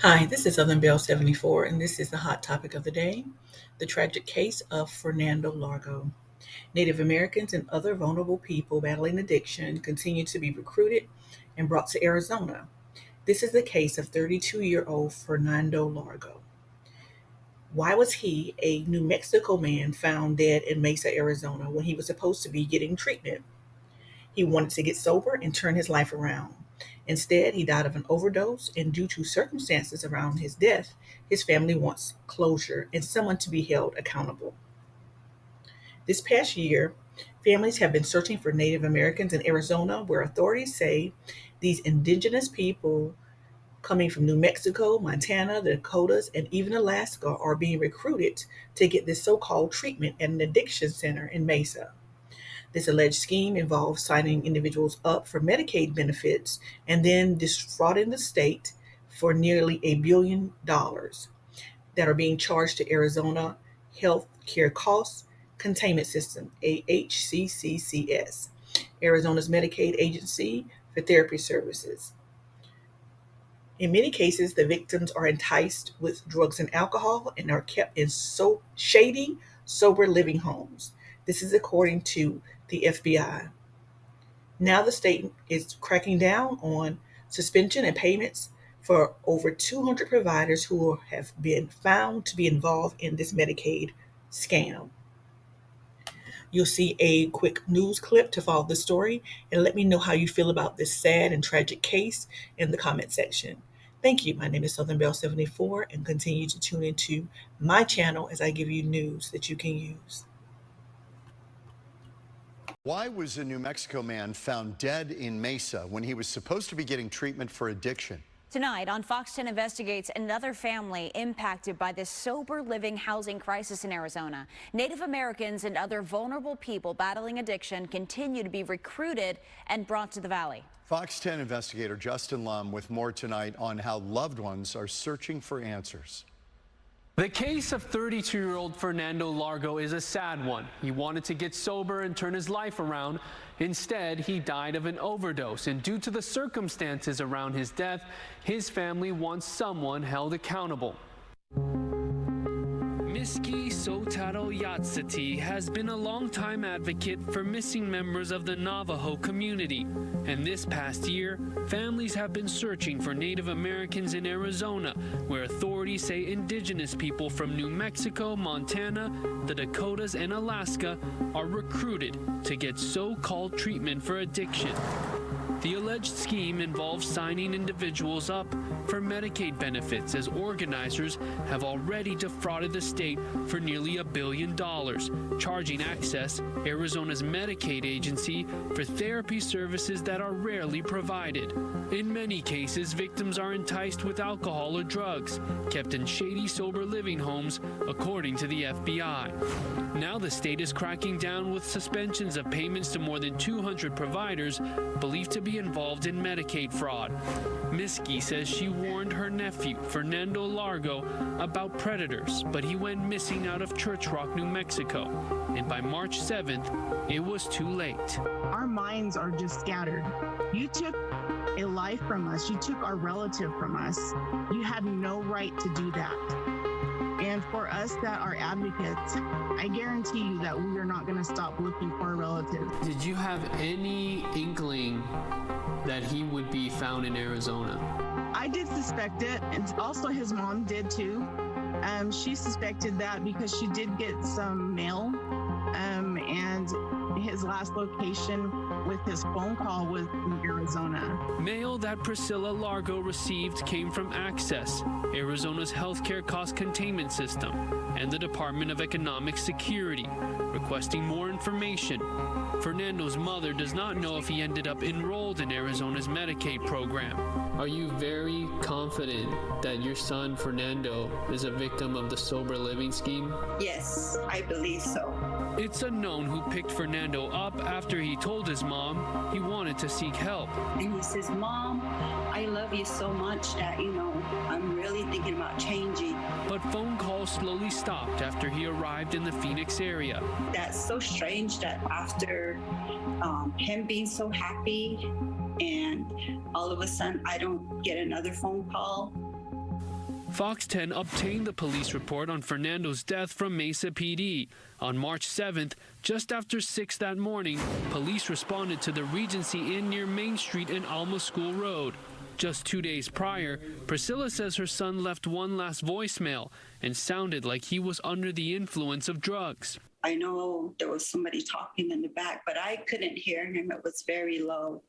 Hi, this is Southern Belle 74, and this is the hot topic of the day: the tragic case of Fernando Largo. Native Americans and other vulnerable people battling addiction continue to be recruited and brought to Arizona. This is the case of 32-year-old Fernando Largo. Why was he, a New Mexico man, found dead in Mesa, Arizona, when he was supposed to be getting treatment? He wanted to get sober and turn his life around. Instead, he died of an overdose, and due to circumstances around his death, his family wants closure and someone to be held accountable. This past year, families have been searching for Native Americans in Arizona, where authorities say these indigenous people coming from New Mexico, Montana, the Dakotas, and even Alaska are being recruited to get this so called treatment at an addiction center in Mesa. This alleged scheme involves signing individuals up for Medicaid benefits and then defrauding the state for nearly $1 billion that are being charged to Arizona Health Care Costs Containment System, AHCCCS, Arizona's Medicaid agency for therapy services. In many cases, the victims are enticed with drugs and alcohol and are kept in so shady, sober living homes. This is according to the FBI. Now the state is cracking down on suspension and payments for over 200 providers who have been found to be involved in this Medicaid scam. You'll see a quick news clip to follow the story, and let me know how you feel about this sad and tragic case in the comment section. Thank you. My name is Southern Belle 74, and continue to tune into my channel as I give you news that you can use. Why was a New Mexico man found dead in Mesa when he was supposed to be getting treatment for addiction? Tonight on Fox 10 Investigates, another family impacted by this sober living housing crisis in Arizona. Native Americans and other vulnerable people battling addiction continue to be recruited and brought to the valley. Fox 10 investigator Justin Lum with more tonight on how loved ones are searching for answers. The case of 32-year-old Fernando Largo is a sad one. He wanted to get sober and turn his life around. Instead, he died of an overdose, and due to the circumstances around his death, his family wants someone held accountable. Miski Sotaro Yatsati has been a longtime advocate for missing members of the Navajo community. And this past year, families have been searching for Native Americans in Arizona, where authorities say indigenous people from New Mexico, Montana, the Dakotas, and Alaska are recruited to get so-called treatment for addiction. The alleged scheme involves signing individuals up for Medicaid benefits, as organizers have already defrauded the state for nearly $1 billion, charging Access, Arizona's Medicaid agency, for therapy services that are rarely provided. In many cases, victims are enticed with alcohol or drugs, kept in shady sober living homes, according to the FBI. Now the state is cracking down with suspensions of payments to more than 200 providers believed to be involved in Medicaid fraud. Miski says she warned her nephew, Fernando Largo, about predators, but he went missing out of Church Rock, New Mexico. And by March 7th, it was too late. Our minds are just scattered. You took a life from us. You took our relative from us. You had no right to do that. And for us that are advocates, I guarantee you that we are not going to stop looking for a relative. Did you have any inkling that he would be found in Arizona? I did suspect it, and also his mom did too. She suspected that because she did get some mail, and his last location with his phone call was in Arizona. Mail that Priscilla Largo received came from Access, Arizona's healthcare cost containment system, and the Department of Economic Security, requesting more information. Fernando's mother does not know if he ended up enrolled in Arizona's Medicaid program. Are you very confident that your son Fernando is a victim of the sober living scheme? Yes, I believe so. It's unknown who picked Fernando up after he told his mom he wanted to seek help. And he says, "Mom, I love you so much that, I'm really thinking about changing." But phone calls slowly stopped after he arrived in the Phoenix area. That's so strange that after him being so happy and all of a sudden I don't get another phone call. Fox 10 obtained the police report on Fernando's death from Mesa PD. On March 7th, just after 6 that morning, police responded to the Regency Inn near Main Street and Alma School Road. Just 2 days prior, Priscilla says her son left one last voicemail and sounded like he was under the influence of drugs. I know there was somebody talking in the back, but I couldn't hear him. It was very low.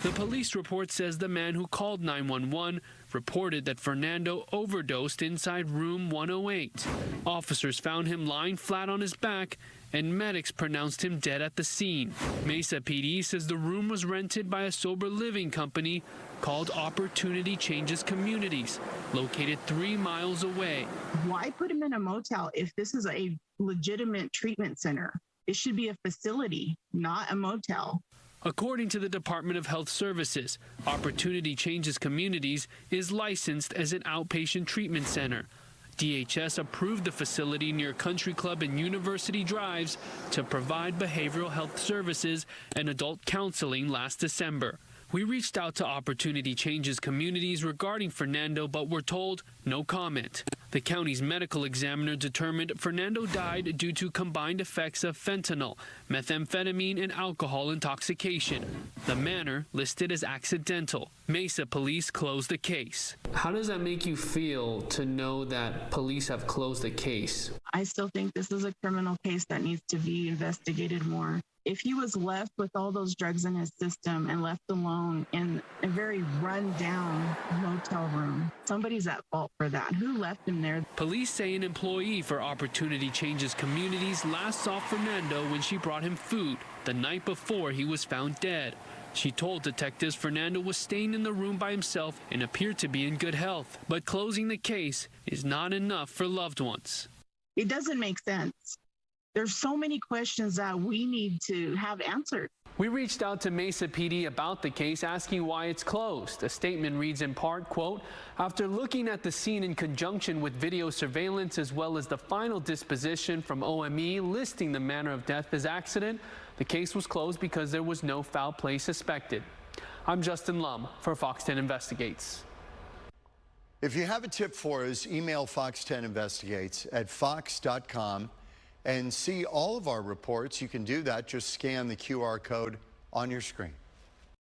The police report says the man who called 911 reported that Fernando overdosed inside room 108. Officers found him lying flat on his back, and medics pronounced him dead at the scene. Mesa PD says the room was rented by a sober living company called Opportunity Changes Communities, located 3 miles away. Why put him in a motel if this is a legitimate treatment center? It should be a facility, not a motel. According to the Department of Health Services, Opportunity Changes Communities is licensed as an outpatient treatment center. DHS approved the facility near Country Club and University Drives to provide behavioral health services and adult counseling last December. We reached out to Opportunity Changes Communities regarding Fernando, but were told no comment. The county's medical examiner determined Fernando died due to combined effects of fentanyl, methamphetamine, and alcohol intoxication. The manner listed as accidental. Mesa police closed the case. How does that make you feel to know that police have closed the case? I still think this is a criminal case that needs to be investigated more. If he was left with all those drugs in his system and left alone in a very run-down motel room, somebody's at fault for that. Who left him there? Police say an employee for Opportunity Changes Communities last saw Fernando when she brought him food the night before he was found dead. She told detectives Fernando was staying in the room by himself and appeared to be in good health. But closing the case is not enough for loved ones. It doesn't make sense. There's so many questions that we need to have answered. We reached out to Mesa PD about the case, asking why it's closed. A statement reads in part, quote, after looking at the scene in conjunction with video surveillance as well as the final disposition from OME listing the manner of death as accident, the case was closed because there was no foul play suspected. I'm Justin Lum for Fox 10 Investigates. If you have a tip for us, email Fox 10 Investigates at fox.com. and see all of our reports. You can do that. Just scan the QR code on your screen.